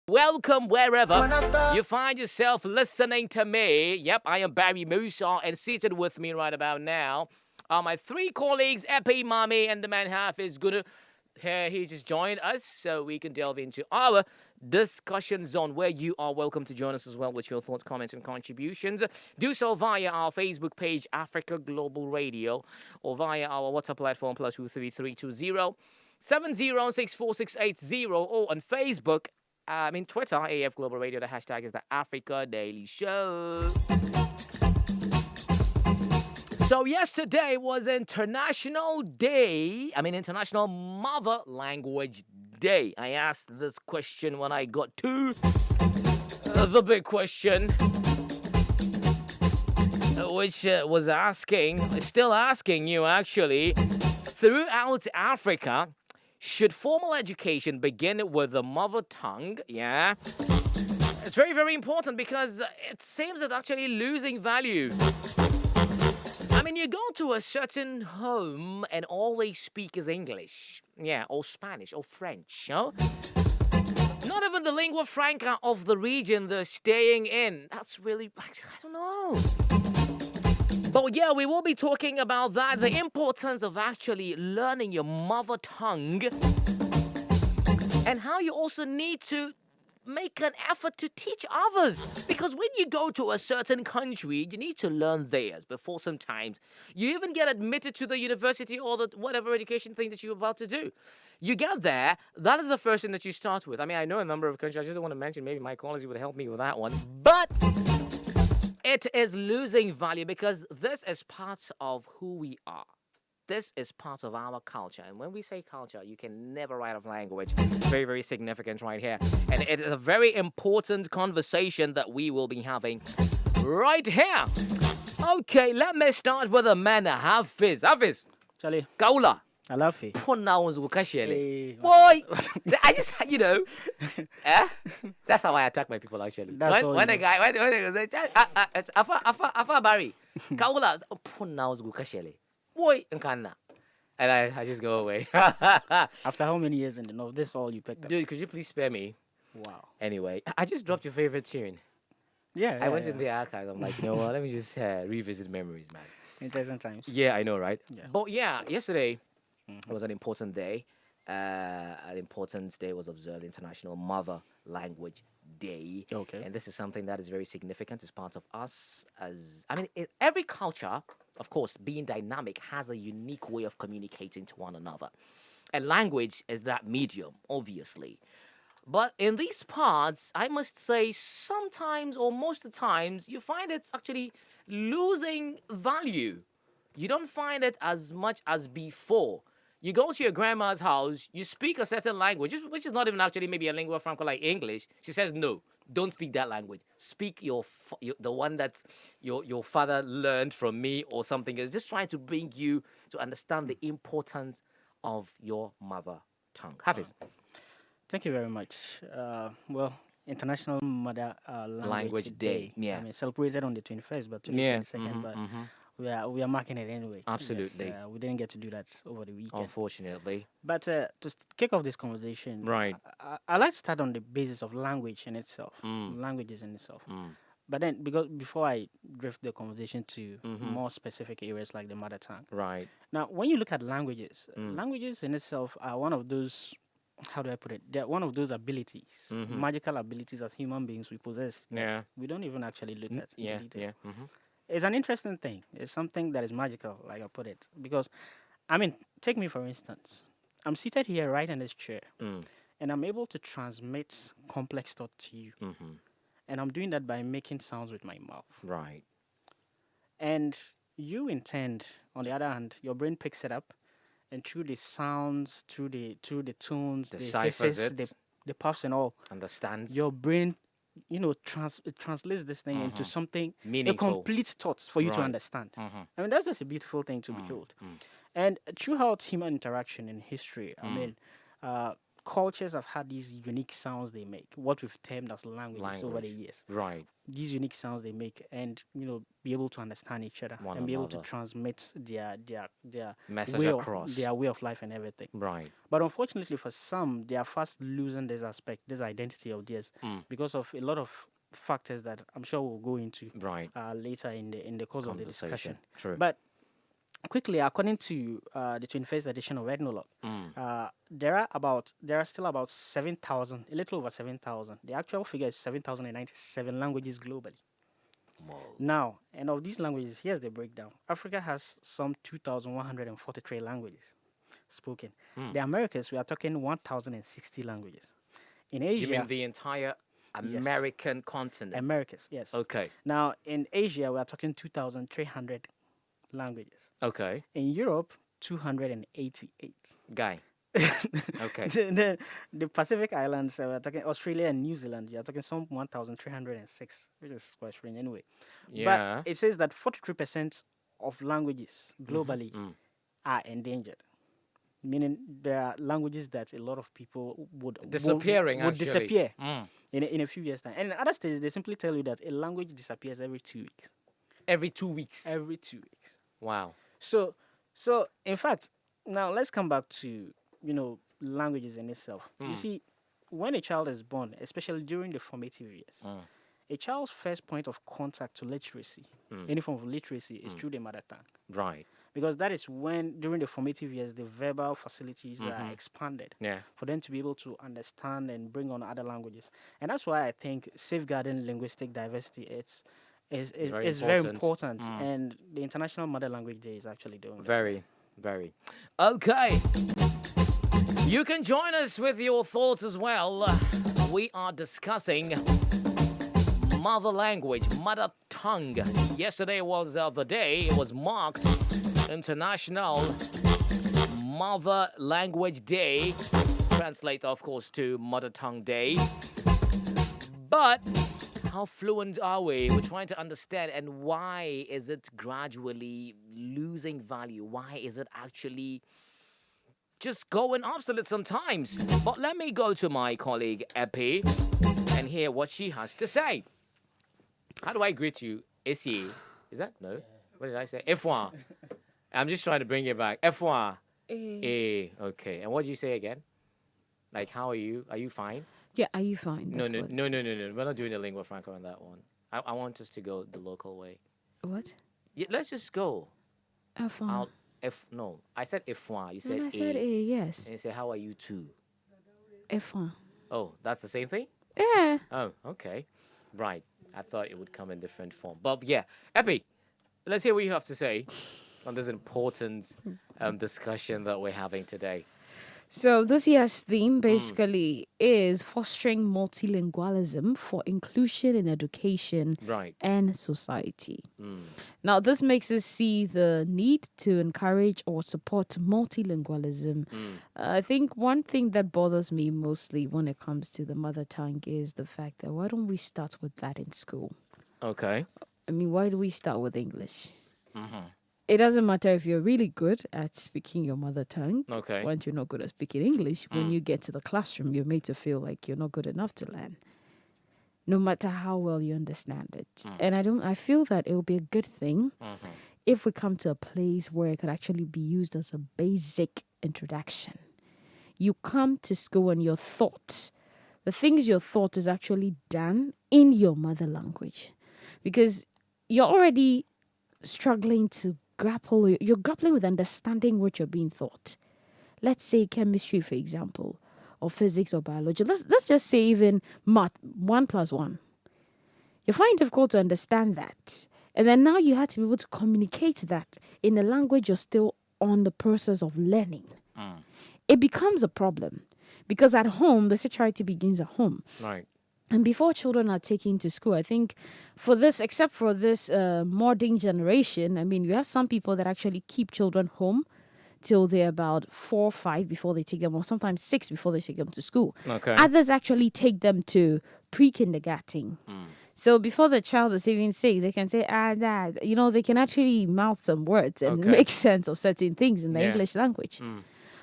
Welcome wherever you find yourself listening to me. Yep, I am Barry Musa, and seated with me right about now are my three colleagues, Epi, Mami, and the man half is Gunu. He just joined us so we can delve into our discussion zone where you are welcome to join us as well with your thoughts, comments, and contributions. Do so via our Facebook page, Africa Global Radio, or via our WhatsApp platform, +23320 70646880, or on Facebook. Twitter, AF Global Radio. The hashtag is the Africa Daily Show. So yesterday was International Mother Language Day. I asked this question when I got to the big question, which was still asking you actually, throughout Africa, should formal education begin with the mother tongue? Yeah. It's very, very important because it seems it's actually losing value. You go to a certain home and all they speak is English. Yeah, or Spanish or French, Not even the lingua franca of the region they're staying in. That's really, I don't know. But yeah, we will be talking about that, the importance of actually learning your mother tongue, and how you also need to make an effort to teach others. Because when you go to a certain country, you need to learn theirs before sometimes you even get admitted to the university or the whatever education thing that you're about to do. You get there, that is the first thing that you start with. I know a number of countries, I just don't want to mention, maybe my colleagues would help me with that one. But it is losing value because this is part of who we are. This is part of our culture. And when we say culture, you can never write off language. It's very, very significant right here. And it is a very important conversation that we will be having right here. Okay, let me start with the man, Hafiz. Hafiz. Charlie. Kaula. I love it. Boy, I just, that's how I attack my people actually. When a guy, when they say, Afa Barry, Kaula, boy, and I just go away. After how many years in the North, this is all you picked up? Dude, could you please spare me? Wow. Anyway, I just dropped your favorite tune. Yeah. I went in the archives. I'm like, you know what? Let me just revisit memories, man. Interesting times. Yeah, I know, right? Yeah. But yeah, yesterday was an important day. An important day was observed International Mother Language Day. Okay. And this is something that is very significant. It's part of us every culture, of course, being dynamic, has a unique way of communicating to one another. And language is that medium, obviously. But in these parts, I must say, sometimes or most of the times, you find it's actually losing value. You don't find it as much as before. You go to your grandma's house, you speak a certain language, which is not even actually maybe a lingua franca like English. She says, no, don't speak that language. Speak the one that your father learned from me or something. It's just trying to bring you to understand the importance of your mother tongue. Hafiz. Thank you very much. International Mother Language Day. Yeah. Celebrated on the 21st, but today's 22nd. But we are marking it anyway. Absolutely. Yes, we didn't get to do that over the weekend, unfortunately. But to kick off this conversation, right? I like to start on the basis of language in itself, languages in itself. But then, before I drift the conversation to more specific areas like the mother tongue, right? Now, when you look at languages, languages in itself are one of those. How do I put it? They're one of those abilities, magical abilities as human beings we possess. Yeah. We don't even actually look at. Yeah. Yeah. It's an interesting thing. It's something that is magical, like I put it. Because, take me for instance. I'm seated here right in this chair, and I'm able to transmit complex thought to you. And I'm doing that by making sounds with my mouth. Right. And you intend, on the other hand, your brain picks it up, and through the sounds, through the tones, the ciphers, the puffs and all, understands. Your brain, it translates this thing into something meaningful, a complete thought for you to understand. That's just a beautiful thing to behold. And throughout human interaction in history, cultures have had these unique sounds they make, what we've termed as languages over the Language. years. Right. These unique sounds they make, and be able to understand each other One and be able to another. transmit their Message way across. their way of life and everything. Right. But unfortunately, for some, they are fast losing this aspect, this identity of theirs, because of a lot of factors that I'm sure we'll go into Right. later in the course of the discussion. Conversation. True. But quickly, according to the 21st edition of Ethnologue, there are still about 7,000, a little over 7,000. The actual figure is 7,097 languages globally. Whoa. Now, and of these languages, here's the breakdown. Africa has some 2,143 languages spoken. The Americas, we are talking 1,060 languages. In Asia, You mean the entire American continent? Americas, yes. Okay. Now, in Asia, we are talking 2,300 languages. Okay. In Europe, 288. Guy. Okay. The Pacific Islands, we're talking Australia and New Zealand, you're talking some 1,306, which is quite strange anyway. Yeah. But it says that 43% of languages globally are endangered. Meaning there are languages that a lot of people would Disappearing, would actually. disappear in a few years' time. And in other states, they simply tell you that a language disappears every 2 weeks. Every 2 weeks. Every 2 weeks. Wow. So in fact, now let's come back to languages in itself. You see, when a child is born, especially during the formative years, a child's first point of contact to literacy, any form of literacy, is through the mother tongue. Right. Because that is when, during the formative years, the verbal facilities are expanded Yeah. for them to be able to understand and bring on other languages. And that's why I think safeguarding linguistic diversity is very important. And the International Mother Language Day is actually doing that. Very, very. Okay. You can join us with your thoughts as well. We are discussing mother language, mother tongue. Yesterday was the day. It was marked International Mother Language Day. Translate, of course, to Mother Tongue Day. But how fluent are we? We're trying to understand, and why is it gradually losing value? Why is it actually just going obsolete sometimes? But let me go to my colleague Epi and hear what she has to say. How do I greet you? Issy. Is that? No. What did I say? F1. I'm just trying to bring it back. F1. Okay. And what did you say again? Like, how are you? Are you fine? Yeah, are you fine? No. We're not doing the lingua franca on that one. I want us to go the local way. What? Yeah, let's just go. F1. No, I said F1. You said And I A. said A, yes. And you said, how are you too? F1. Oh, that's the same thing? Yeah. Oh, okay. Right. I thought it would come in different form. But yeah, Epi, let's hear what you have to say on this important discussion that we're having today. So this year's theme basically is fostering multilingualism for inclusion in education Right. and society. Now, this makes us see the need to encourage or support multilingualism. I think one thing that bothers me mostly when it comes to the mother tongue is the fact that why don't we start with that in school? Okay. I mean, why do we start with English? It doesn't matter if you're really good at speaking your mother tongue. Okay. Once you're not good at speaking English, when you get to the classroom, you're made to feel like you're not good enough to learn, no matter how well you understand it. And I feel that it will be a good thing if we come to a place where it could actually be used as a basic introduction. You come to school and your thoughts, the things your thought is actually done in your mother language, because you're already struggling to you're grappling with understanding what you're being taught. Let's say chemistry, for example, or physics or biology. Let's just say even math, 1 + 1. You find it difficult to understand that. And then now you have to be able to communicate that in a language you're still on the process of learning. It becomes a problem because at home, the sexuality begins at home. Right. And before children are taken to school, I think except for this modern generation, I mean, you have some people that actually keep children home till they're about 4 or 5 before they take them, or sometimes 6 before they take them to school. Okay. Others actually take them to pre-kindergarten. So before the child is even 6, they can say, dad, they can actually mouth some words and make sense of certain things in the English language.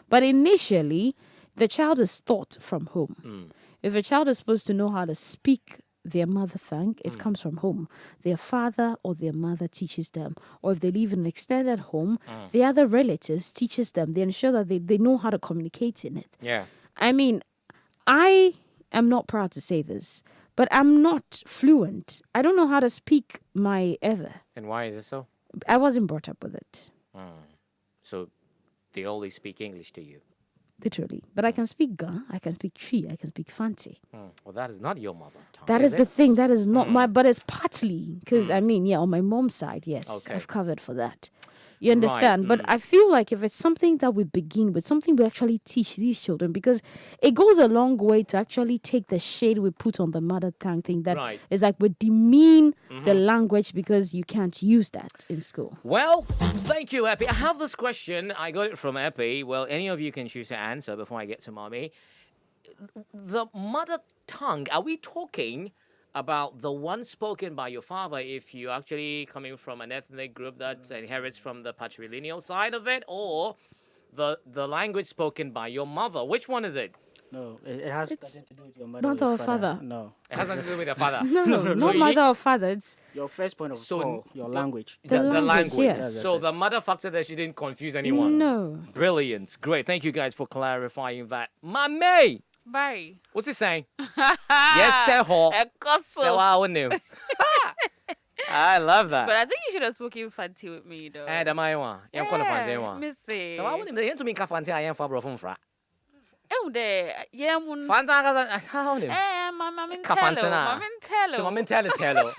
But initially, the child is taught from home. If a child is supposed to know how to speak their mother tongue, it comes from home. Their father or their mother teaches them. Or if they live in an extended home, the other relatives teaches them. They ensure that they know how to communicate in it. Yeah. I mean, I am not proud to say this, but I'm not fluent. I don't know how to speak my ever. And why is it so? I wasn't brought up with it, So they only speak English to you. literally. But I can speak Ga, I can speak Tree, I can speak Fanti. Well, that is not your mother tongue. That is the it? thing. That is not my, but it's partly because I mean, yeah, on my mom's side, yes, Okay. I've covered for that. You understand? But I feel like if it's something that we begin with, something we actually teach these children, because it goes a long way to actually take the shade we put on the mother tongue thing that Right. is like we demean the language because you can't use that in school. Well, thank you, Epi. I have this question. I got it from Epi. Well, any of you can choose to answer before I get to Mommy. The mother tongue, are we talking about the one spoken by your father if you actually coming from an ethnic group that inherits from the patrilineal side of it, or the language spoken by your mother? Which one is it? No, it has It's nothing to do with your mother, mother your or father. No. It has nothing to do with your father. No, no, not you mother need- or father. It's Your first point of So call, your language. The language, yes. So the mother factor that she didn't confuse anyone. no. Brilliant. Great. Thank you guys for clarifying that. Mommy, Bye. what's he saying? Yes, sir. Ho. Say what I knew. I love that. But I think you should have spoken Fanti with me, though. Eh, da mai wa. Yang kono fanti wa. Missy. So I wouldn't be to me ka fanti ayen fa bro fun fra. there. Yeah, mun. Fanta ka how him. Mama Ka fanti Mintello. na. Mama Mintello. So I'm tell.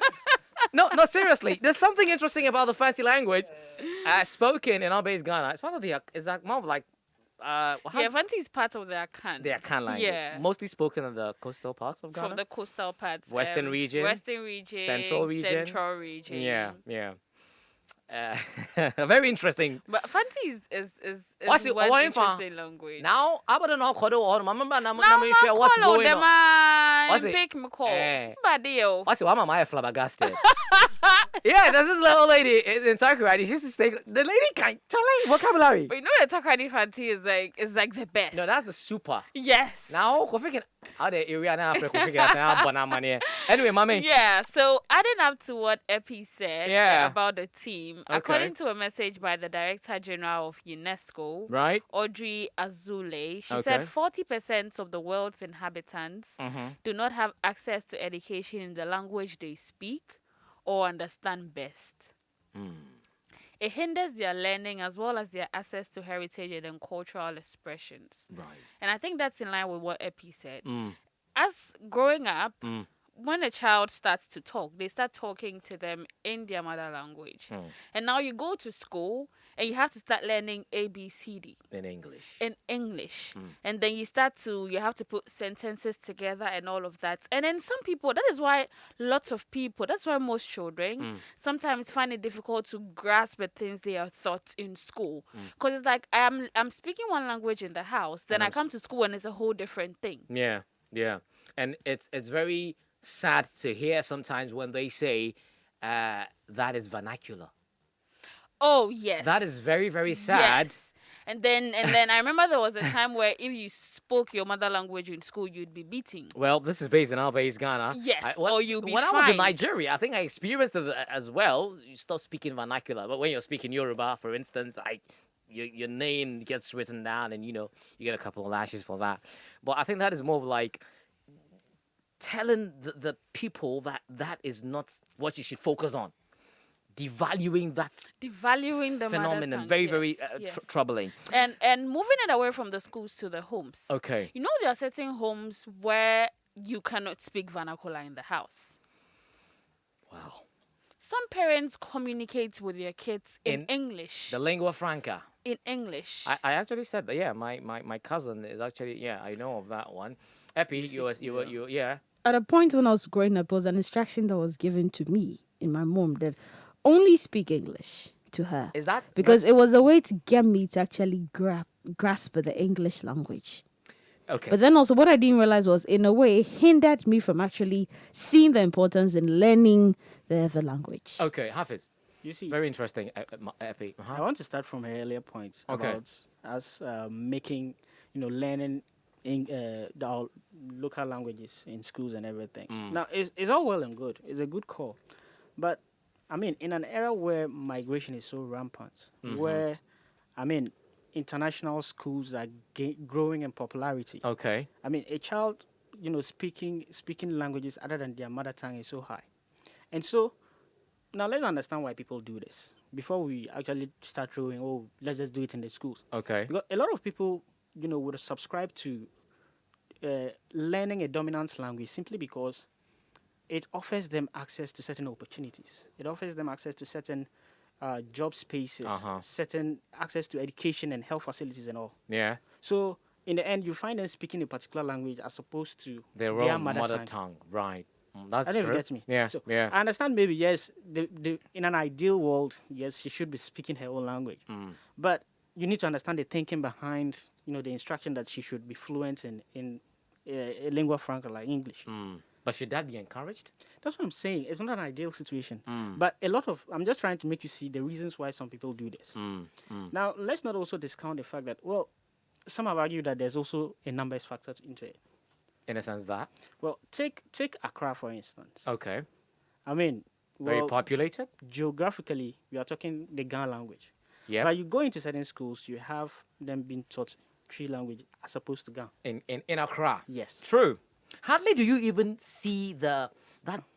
No, seriously. There's something interesting about the fancy language spoken in our base Ghana. It's part of the is that more of like how Yeah, Fanti is part of the Akan. the Akan language. Yeah. Mostly spoken in the coastal parts of Ghana. From the coastal parts. Western region, Western region. Central region. Central region. Yeah. Very interesting. But Fanti is What's it- one what info? interesting language. Now, I don't know or remember na share what's Follow going them on. What's and it? pick me call. Eh. But deal. What's it? Why am I flabbergasted? Yeah, there's this little lady in Sakuradi. She used to say, the lady can't tell vocabulary. But you know the Takradi Fanti is like the best. No, that's the super. Yes. Now, Kofi can how the area now after Kofi can money. Anyway, mommy. Yeah, so adding up to what Epi said Yeah. about the theme, Okay. according to a message by the Director General of UNESCO, Right? Audrey Azoulay, she Okay. said 40% of the world's inhabitants do not have access to education in the language they speak or understand best. It hinders their learning as well as their access to heritage and cultural expressions. Right. And I think that's in line with what Epi said. As growing up, when a child starts to talk, they start talking to them in their mother language. And now you go to school and you have to start learning ABCD In English. in English. And then you have to put sentences together and all of that. And then some people, that's why most children sometimes find it difficult to grasp the things they are taught in school. Because it's like, I'm speaking one language in the house, then I come to school and it's a whole different thing. Yeah. And it's very sad to hear sometimes when they say that is vernacular. Oh, yes. That is very, very sad. Yes. And then I remember there was a time where if you spoke your mother language in school, you'd be beaten. Well, this is based in our base Ghana. Yes, or you'll be when I was in fined. Nigeria, I think I experienced it as well. You stop speaking vernacular, but when you're speaking Yoruba, for instance, like your name gets written down, and you get a couple of lashes for that. But I think that is more of like telling the people that is not what you should focus on. Devaluing that Devaluing the mother phenomenon. tongue, Very, yes, very yes. troubling. And moving it away from the schools to the homes. Okay. You know there are certain homes where you cannot speak vernacular in the house. Wow. Some parents communicate with their kids in In English. The lingua franca. In English. I actually said that. Yeah, my cousin is actually, yeah, I know of that one. Epi, you yeah. At a point when I was growing up, there was an instruction that was given to me in my mom that only speak English to her. Is that Because it was a way to get me to actually grasp the English language. okay? But then also what I didn't realize was, in a way, it hindered me from actually seeing the importance in learning the other language. Okay, Hafiz. You see, Very interesting, Epi. I want to start from her earlier points Okay. about us making, learning our local languages in schools and everything. Now, it's all well and good. It's a good call. But, I mean, in an era where migration is so rampant, where, I mean, international schools are growing in popularity. Okay. I mean, a child, speaking languages other than their mother tongue is so high. And so, now let's understand why people do this before we actually start throwing, oh, let's just do it in the schools. Okay. Because a lot of people, would subscribe to learning a dominant language simply because it offers them access to certain opportunities. It offers them access to certain job spaces, certain access to education and health facilities and all. Yeah. So in the end, you find them speaking a particular language as opposed to Their their own mother tongue. Right. That's I don't know if true. you get me. Yeah. So Yeah. I understand maybe, yes, in an ideal world, yes, she should be speaking her own language. But you need to understand the thinking behind, the instruction that she should be fluent in a lingua franca like English. But should that be encouraged? That's what I'm saying. It's not an ideal situation. But I'm just trying to make you see the reasons why some people do this. Now, let's not also discount the fact that, well, some have argued that there's also a numbers factor into it. In a sense that. Well, take Accra, for instance. Okay. I mean, Very populated. geographically, we are talking the Ga language. Yeah. But you go into certain schools, you have them being taught three languages as opposed to Ga. In Accra. Yes. True. Hardly do you even see that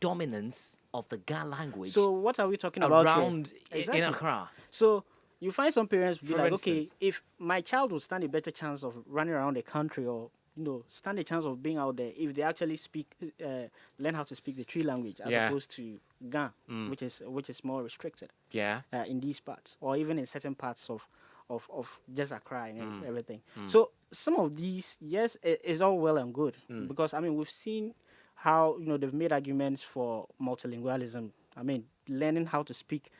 dominance of the Ga language So what are we talking about here? around in Exactly. Accra. So you find some parents be For like, okay, instance. if my child will stand a better chance of running around the country or stand a chance of being out there if they actually learn how to speak the Tree language as Yeah. opposed to Ga, which is more restricted Yeah. in these parts or even in certain parts of just Accra and everything. So some of these, yes, is all well and good because I mean we've seen how they've made arguments for multilingualism. I mean learning how to speak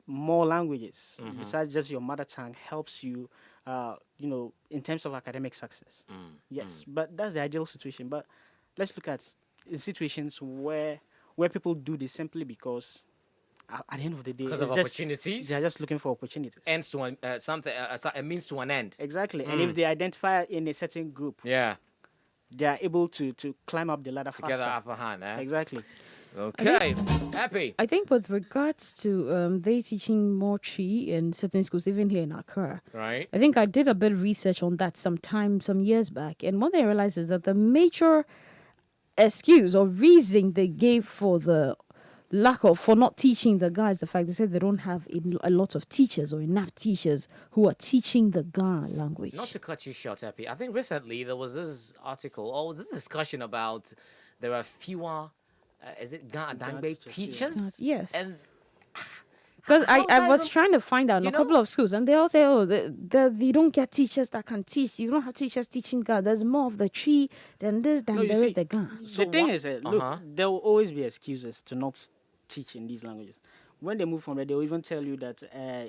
more languages besides just your mother tongue helps you. In terms of academic success. Yes, but that's the ideal situation. But let's look at situations where people do this simply because at the end of the day, Because of it's just- opportunities. they're just looking for opportunities. Ends to a means to an end. Exactly. And if they identify in a certain group, Yeah. they are able to climb up the ladder Together faster. upper hand, eh? Exactly. Okay. Happy. I think with regards to they teaching more Tree in certain schools, even here in Accra, Right. I think I did a bit of research on that some years back. And what I realized is that the major excuse or reason they gave for the for not teaching the guys, the fact they said they don't have a lot of teachers or enough teachers who are teaching the Ga language. Not to cut you short, Happy. I think recently there was this article or this discussion about there are fewer, is it Ga Dangbe teachers? Yes. And Because how I that was even- trying to find out in you a couple know? of schools, and they all say, oh, you don't get teachers that can teach. You don't have teachers teaching Ga. There's more of the Tree than this than No, you there is see, the Ga. So the thing what- is, look, Uh-huh. there will always be excuses to not teach in these languages. When they move from there, they will even tell you that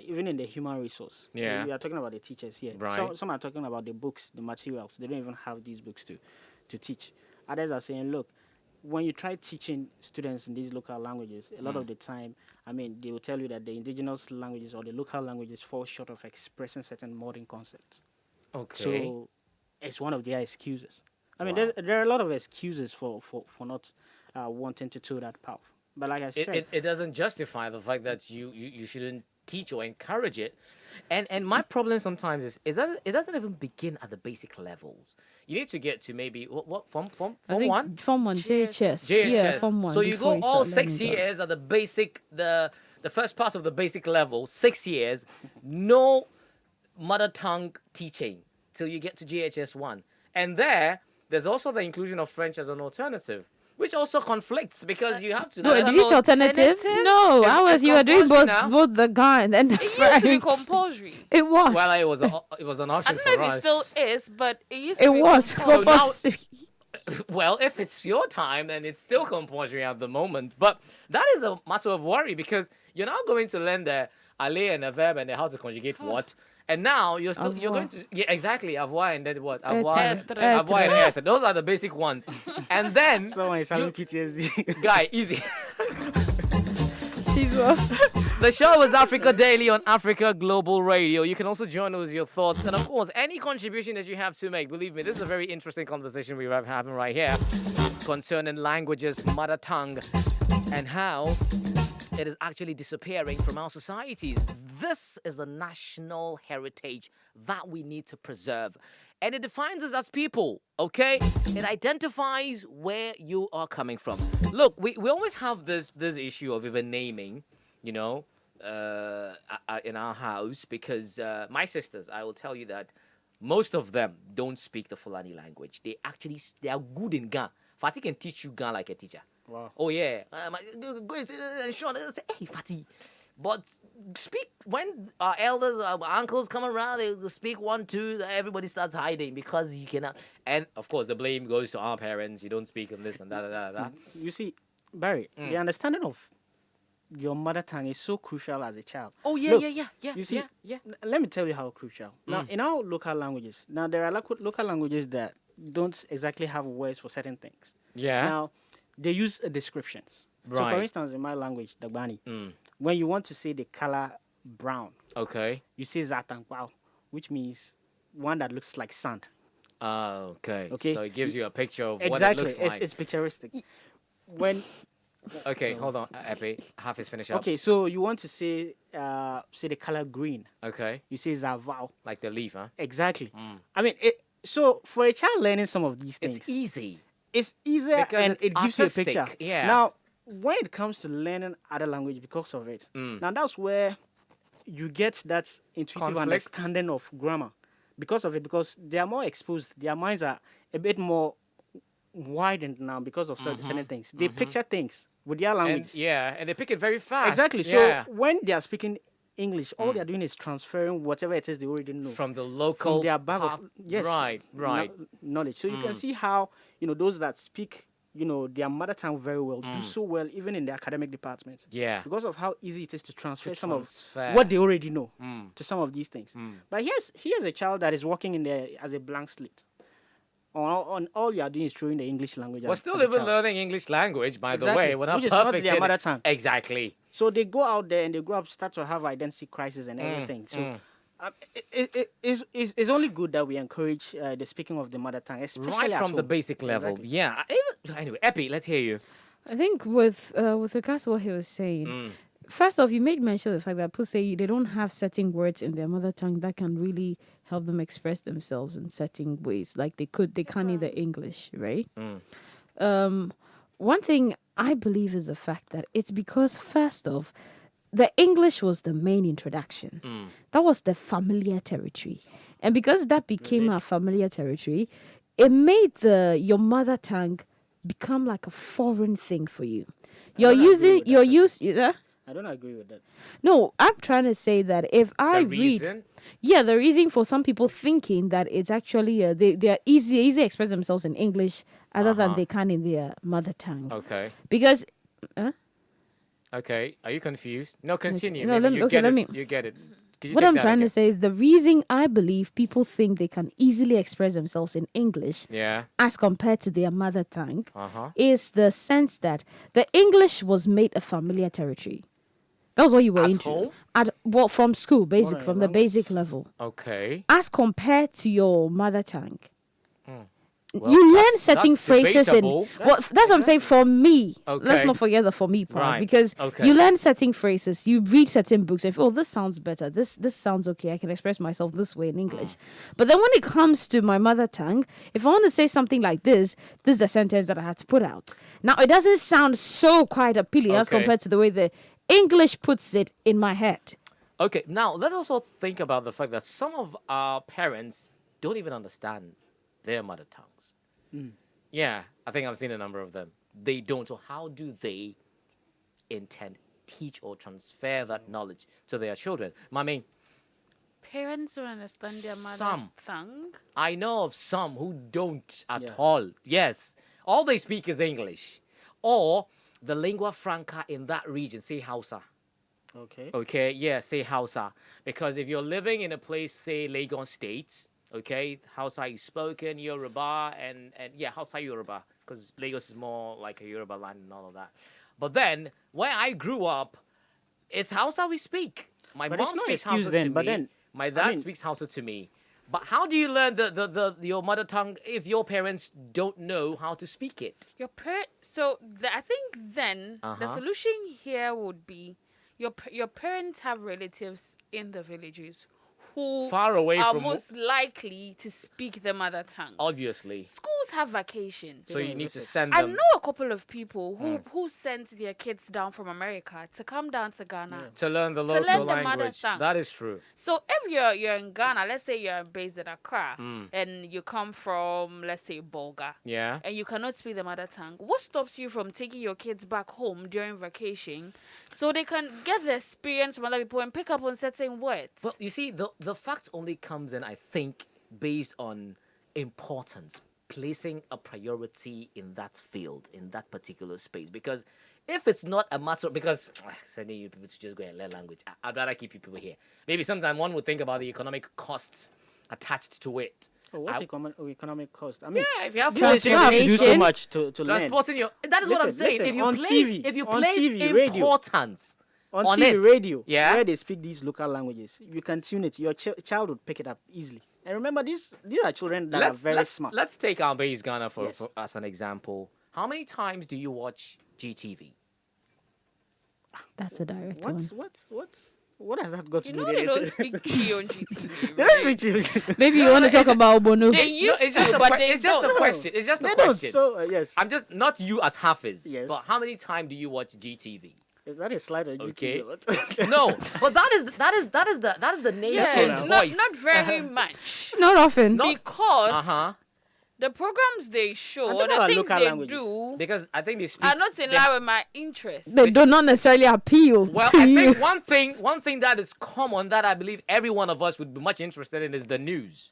even in the human resource, Yeah. we are talking about the teachers here. Right. Some are talking about the books, the materials. They don't even have these books to teach. Others are saying, look, when you try teaching students in these local languages, a lot of the time, I mean, they will tell you that the indigenous languages or the local languages fall short of expressing certain modern concepts. okay. So it's one of their excuses. I mean, Wow. there are a lot of excuses for not wanting to toe that path. But like I said, it doesn't justify the fact that you shouldn't teach or encourage it. And my problem sometimes is that it doesn't even begin at the basic levels. You need to get to maybe what form I think one? Form 1, JHS. Yeah, JHS. Form 1. So you before go all start 6 learning Ga. years at the basic, the first part of the basic level, 6 years, no mother tongue teaching till you get to JHS 1. And there's also the inclusion of French as an alternative, which also conflicts because you have to. No, did you say alternative? alternative? No, It's- I was. it's You were doing compulsory both, now. both the Ga and then the It used to be French. compulsory. It was. Well, it was an I option don't for know if us. it still is, but it used It to be was So now- compulsory. Well, if it's your time, then it's still compulsory at the moment. But that is a matter of worry because you're now going to learn the allay and the verb and the how to conjugate what. And now you're going to exactly avoir and then what avoir Être. avoir and être. Those are the basic ones. And then someone is having you- PTSD. guy easy. She's well. The show is Africa Daily on Africa Global Radio. You can also join us with your thoughts. And of course, any contribution that you have to make, believe me, this is a very interesting conversation we're having right here concerning languages, mother tongue, and how it is actually disappearing from our societies. This is a national heritage that we need to preserve. And it defines us as people, okay? It identifies where you are coming from. Look, we always have this issue of even naming, you know, in our house, because my sisters, I will tell you that most of them don't speak the Fulani language. They are good in Ga. Fatih can teach you Ga like a teacher. Wow. Oh yeah, go and show them, say, hey Fatih. But speak when our elders, our uncles come around, they speak 1, 2. Everybody starts hiding because you cannot. And of course, the blame goes to our parents. You don't speak on this and that. You see, Barry, the understanding of your mother tongue is so crucial as a child. Oh yeah, Look, yeah. You see, yeah. Let me tell you how crucial. Now, in our local languages, now there are local languages that don't exactly have words for certain things. Yeah. Now, they use descriptions. So, Right. for instance, in my language, Dagbani, when you want to say the color brown, Okay. you say Zatangpao, which means one that looks like sand. Okay. Okay. So it gives you a picture of Exactly. what it looks like. It's picturestic. When Okay, hold on, Epi. Half is finished up. okay, so you want to say the color green, Okay. you say Zavao. Like the leaf, huh? Exactly. I mean, so for a child learning some of these things, It's easy. it's easier Because and it's it gives you a picture. artistic, yeah. Now, when it comes to learning other language because of it, now that's where you get that intuitive Conflict. understanding of grammar because of it, because they are more exposed. Their minds are a bit more widened now because of certain things. They picture things with their language. And they pick it very fast. Exactly. Yeah. So when they are speaking English, all they are doing is transferring whatever it is they already know From the local their bag of pop- yes, Right. knowledge. So you can see how those that speak their mother tongue very well do so well even in the academic department. Yeah. Because of how easy it is to transfer some transfer. of what they already know to some of these things. But here's a child that is walking in there as a blank slate. On all you are doing is throwing the English language. We're at still the even child. learning English language, by the Exactly, way. We're not which is not perfect their in it. mother tongue. Exactly. So they go out there and they grow up, start to have identity crisis and everything. So it's only good that we encourage the speaking of the mother tongue, especially Right at from the home. basic level. Exactly. Yeah. Anyway, Epi, let's hear you. I think with regards to what he was saying, first off, you made mention of the fact that people say they don't have certain words in their mother tongue that can really help them express themselves in certain ways. Like they can't in the English, right? One thing I believe is the fact that it's because first off, the English was the main introduction. That was the familiar territory. And because that became a familiar territory, it made your mother tongue become like a foreign thing for you. I don't agree with that. Huh? I don't agree with that. No, I'm trying to say that if I The read, reason? yeah, the reason for some people thinking that it's actually they are easy express themselves in English other than they can in their mother tongue. Okay. Because Okay. Are you confused? No, continue. No, Maybe let me- let me- You get it. Could you what take I'm that trying to again? say is the reason I believe people think they can easily express themselves in English Yeah. as compared to their mother tongue Uh-huh. is the sense that the English was made a familiar territory. That was what you were At into. home? From school, basic, than from your the basic level. Okay. As compared to your mother tongue. Well, You learn that's- certain that's phrases debatable. that's what I'm saying for me. Let's Okay. not forget the for me part Right. because Okay. you learn certain phrases, you read certain books, and feel, oh, this sounds better. This sounds okay. I can express myself this way in English. But then when it comes to my mother tongue, if I want to say something like this is the sentence that I had to put out. Now it doesn't sound so quite appealing as Okay. compared to the way the English puts it in my head. Okay, now let's also think about the fact that some of our parents don't even understand their mother tongues. Yeah, I think I've seen a number of them. They don't. So how do they intend teach or transfer that knowledge to their children? Mommy, Parents don't understand their mother Some. tongue. I know of some who don't at Yeah. all. Yes, all they speak is English, or the lingua franca in that region, say Hausa. Okay. Okay, yeah, say Hausa. Because if you're living in a place, say Lagos State, okay, Hausa is spoken, Yoruba, and yeah, Hausa Yoruba, because Lagos is more like a Yoruba land and all of that. But then, where I grew up, It's Hausa we speak. My But it's mom no speaks excuse Hausa then, to but me. then, My I dad mean- speaks Hausa to me. But how do you learn your mother tongue if your parents don't know how to speak it? I think then the Uh-huh. solution here would be your parents have relatives in the villages who Far away are from most likely to speak the mother tongue. obviously. Schools have vacations. So Yeah, you need to visit. send I them. know a couple of people who sent their kids down from America to come down to Ghana. To learn the learn local the mother language. tongue. That is true. So if you're in Ghana, let's say you're based in Accra, Mm. and you come from, let's say, Bolga, Yeah. and you cannot speak the mother tongue, what stops you from taking your kids back home during vacation so they can get the experience from other people and pick up on certain words? Well, you see, the fact only comes in, I think, based on importance, placing a priority in that field, in that particular space. Because if it's not a matter, because sending you people to just go and learn language, I'd rather keep you people here. Maybe sometime one would think about the economic costs attached to it. Oh, what's economic cost? I mean, Yeah, if you have you don't have to do so Transportation. much to learn. transporting your, that is what I'm Listen, saying. listen, If you on place, TV, if you on place TV, radio. importance On on TV, it, radio, yeah? where they speak these local languages, you can tune it. Your child would pick it up easily. And remember, these are children that are very smart. Let's take our base Ghana Yes. for as an example. How many times do you watch GTV? That's a direct one. What has that got to You do know with they it? don't speak Chi on GTV. They don't speak Chi. Maybe you No, want to no, talk about Bono. They used it's just to, a but que- they it's just don't. a question. It's just a They don't. question. So yes, I'm just not you as Hafiz, Yes. but how many times do you watch GTV? that is slight on Okay. GTV. No, but that is the nation's Yes, voice. not very much. Not often. Because Uh-huh. the programs they show, I'm talking the about things local they languages. do, Because I think they speak. are not in line with my interests. They do not necessarily appeal Well, to I you. think one thing that is common that I believe every one of us would be much interested in is the news.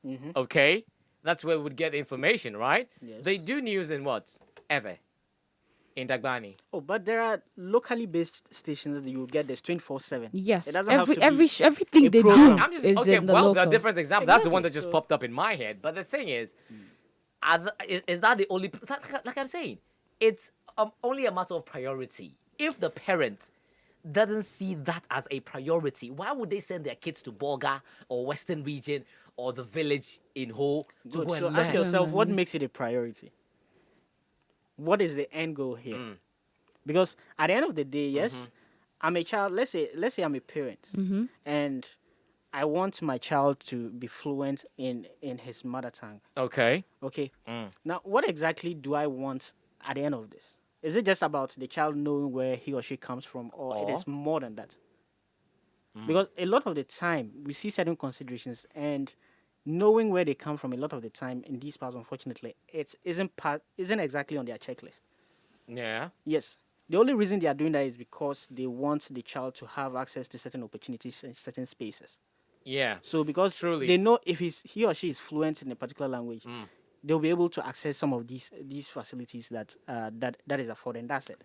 Mhm. Okay, that's where we would get information, right? Yes. They do news in what? Ever. In Dagbani. Oh, but there are locally based stations that you will get this 24/7. Yes, It doesn't have to be everything a they do program. I'm just is okay. in the Well, local. there are different examples. That's the one that Exactly, just so- popped up in my head. But the thing is, is that the only? Like I'm saying, it's only a matter of priority. If the parent doesn't see that as a priority, why would they send their kids to Bolga or Western Region or the village in Ho to Good. go and So ask learn? yourself, what makes it a priority? What is the end goal here? Because at the end of the day, yes, I'm a child. Let's say I'm a parent, and I want my child to be fluent in his mother tongue. Okay. Okay. Now, what exactly do I want at the end of this? Is it just about the child knowing where he or she comes from, or it is more than that? Because a lot of the time we see certain considerations, and knowing where they come from a lot of the time in these parts, unfortunately, it isn't exactly on their checklist. Yeah. Yes. The only reason they are doing that is because they want the child to have access to certain opportunities in certain spaces. Yeah. So because Truly. they know if he or she is fluent in a particular language, they'll be able to access some of these facilities that is afforded. And that's it.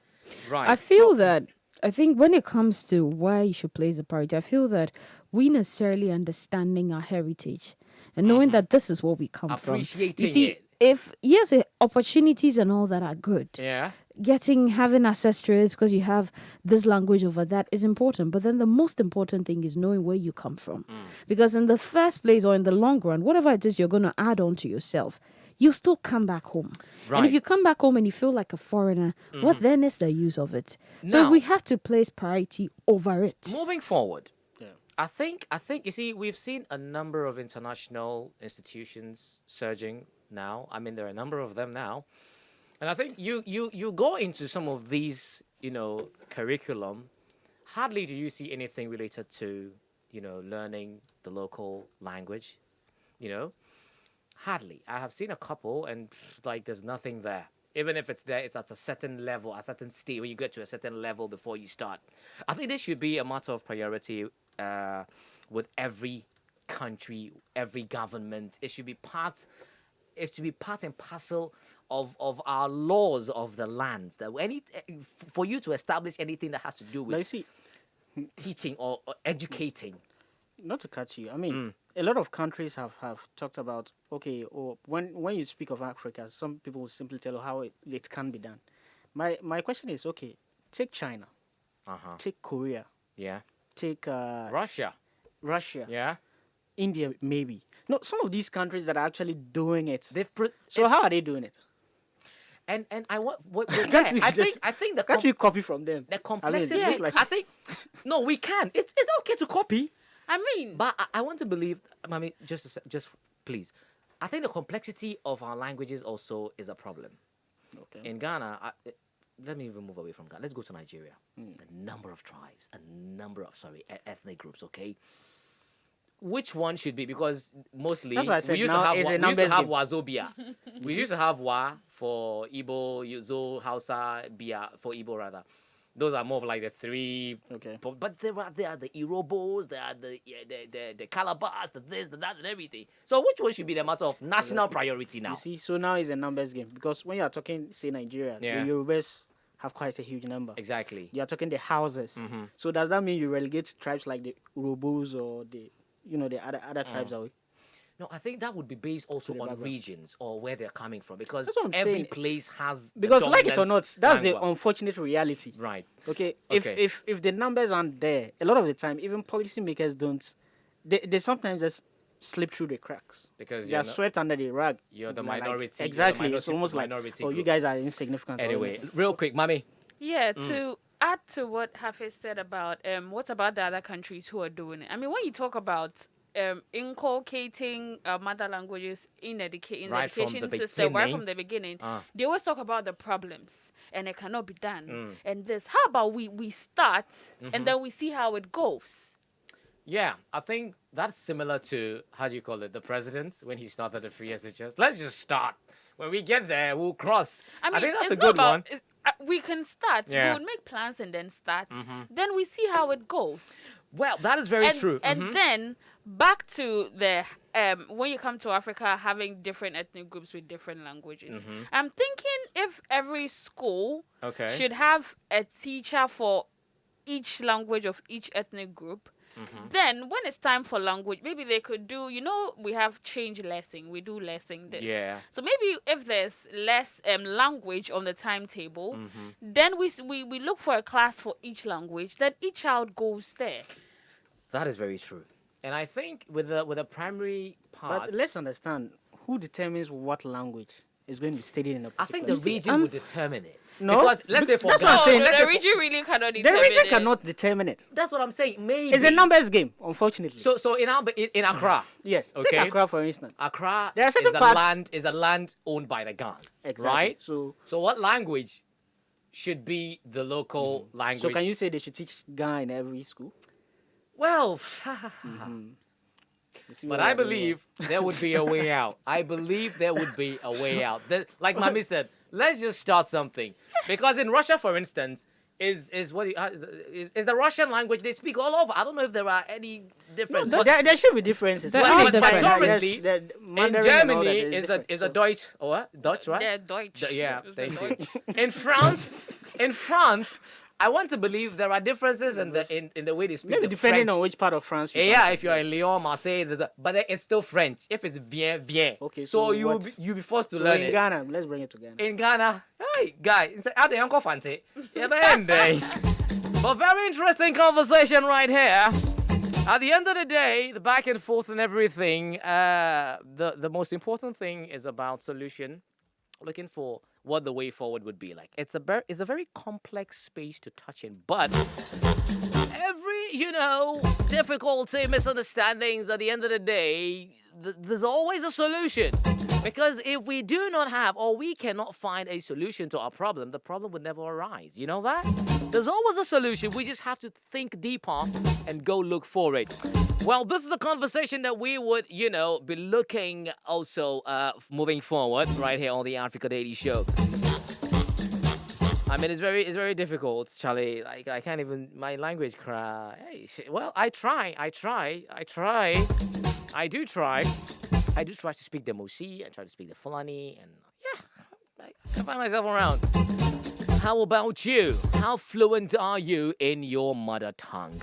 Right. I feel that I think when it comes to why you should place a priority, I feel that we necessarily understanding our heritage and knowing that this is where we come from. Appreciating You see, it. if yes, opportunities and all that are good. Yeah. Having ancestors because you have this language over that is important, but then the most important thing is knowing where you come from, because in the first place or in the long run, whatever it is you're going to add on to yourself, you still come back home. And if Right. you come back home and you feel like a foreigner, what then is the use of it? So Now- we have to place priority over it. Moving forward, Yeah. I think you see we've seen a number of international institutions surging now. I mean there are a number of them now. And I think you go into some of these, curriculum, hardly do you see anything related to, learning the local language, Hardly. I have seen a couple and like there's nothing there. Even if it's there, it's at a certain level, a certain state where you get to a certain level before you start. I think this should be a matter of priority with every country, every government. It should be part and parcel of our laws of the land. That for you to establish anything that has to do Now you with see, teaching or educating. not to cut you, I mean, a lot of countries have talked about, okay, or when you speak of Africa, some people will simply tell you how it can be done. My question is, okay, take China. take Korea, Yeah. take Russia. Russia, Yeah. India, maybe. No, some of these countries that are actually doing it. So it's- how are they doing it? And I want Can't we I just- think the Can't we copy from them? the I mean, complexity. it's like- I think no, we can. It's okay to copy, I mean, but I want to believe. I mean, just please. I think the complexity of our languages also is a problem. Okay. In Ghana, let me even move away from Ghana. Let's go to Nigeria. The number of tribes, a number of ethnic groups. Okay. Which one should be? Because mostly That's why I said we used now to have it's a we used to numbers have game. Wazobia. We used to have Wa for Igbo, Zo, Hausa, Bia for Igbo rather. Those are more of like the three. Okay. But there are the Irobos, there are the Calabas, the this, the that, and everything. So which one should be the matter of national priority now? You see, so now it's a numbers game because when you are talking, say Nigeria, Yeah. the Yorubas have quite a huge number. Exactly. You are talking the houses. So does that mean you relegate tribes like the Urobos or the other tribes away? No, I think that would be based also the on background. regions or where they're coming from because That's what I'm every saying. place has the Because like it or dominant not, that's the lingua. unfortunate reality. Right. Okay. Okay. If the numbers aren't there, a lot of the time, even policymakers don't. They sometimes just slip through the cracks. Because They are swept under the rug. you're the Like, minority. you're the exactly. It's minority- almost like, minority oh, you group. guys are insignificant. or Anyway, anything. real quick, mommy. yeah, to add to what Hafiz said about what about the other countries who are doing it? I mean, when you talk about inculcating mother languages in the Right from education the system right beginning. from the beginning, Ah. they always talk about the problems and it cannot be done. And this, how about we start and then we see how it goes? Yeah, I think that's similar to how do you call it, the president when he started the free SHS. Let's just start. When we get there, we'll cross. I mean, think that's it's a not good about, one. we can start. Yeah. We would make plans and then start. Then we see how it goes. Well, that is very and, true. And then back to the when you come to Africa, having different ethnic groups with different languages. I'm thinking if every school Okay. should have a teacher for each language of each ethnic group. Then when it's time for language, maybe they could do, we have change lesson. We do lesson this. Yeah. So maybe if there's less language on the timetable, then we look for a class for each language. Then each child goes there. That is very true. And I think with the primary part, But let's understand who determines what language is going to be studied in a I particular. think the region would determine it. No, Because let's say for that's what I'm Ghana, saying. No, let's the say for- region really cannot The determine region it. cannot determine it. that's what I'm saying. Maybe It's a numbers game, unfortunately. So in Accra, yes. Okay. Take Accra for instance. Accra There are certain is a parts- land owned by the Ghans, Exactly. right? So So what language should be the local language? so can you say they should teach Ghana in every school? Well, You see but where I we are going believe there would be a way out. I believe there would be a way out. Like Mami said, let's just start something. Because in Russia, for instance, is the Russian language they speak all over. I don't know if there are any differences. there, but there should be differences. There But are in differences. Majority, the in Mandarin and all that Germany is is a different. Deutsch or what? Dutch, right? They're Deutsch. Yeah, It's the thank Deutsch. you. In France, I want to believe there are differences in the way they speak Maybe the depending French. on which part of France you Yeah, come if you're in Lyon, Marseille, but it's still French. If it's bien. Okay, So so you'll what- be forced to from. learn So in it. Ghana, let's bring it to Ghana. In Ghana, hey guy, it's out there, Uncle Fancy. Yeah, man, but very interesting conversation right here. At the end of the day, the back and forth and everything, the most important thing is about solution, looking for what the way forward would be like. It's a very complex space to touch in, but every difficulty, misunderstandings, at the end of the day, there's always a solution. Because if we do not have or we cannot find a solution to our problem, the problem would never arise. You know that? There's always a solution. We just have to think deeper and go look for it. Well, this is a conversation that we would, be looking also moving forward right here on the Africa Daily Show. I mean, it's very difficult, Charlie. Like, I can't even, my language cry. Hey, well, I try. I do try to speak the Mosi, I try to speak the Fulani, and yeah, I can find myself around. How about you? How fluent are you in your mother tongue?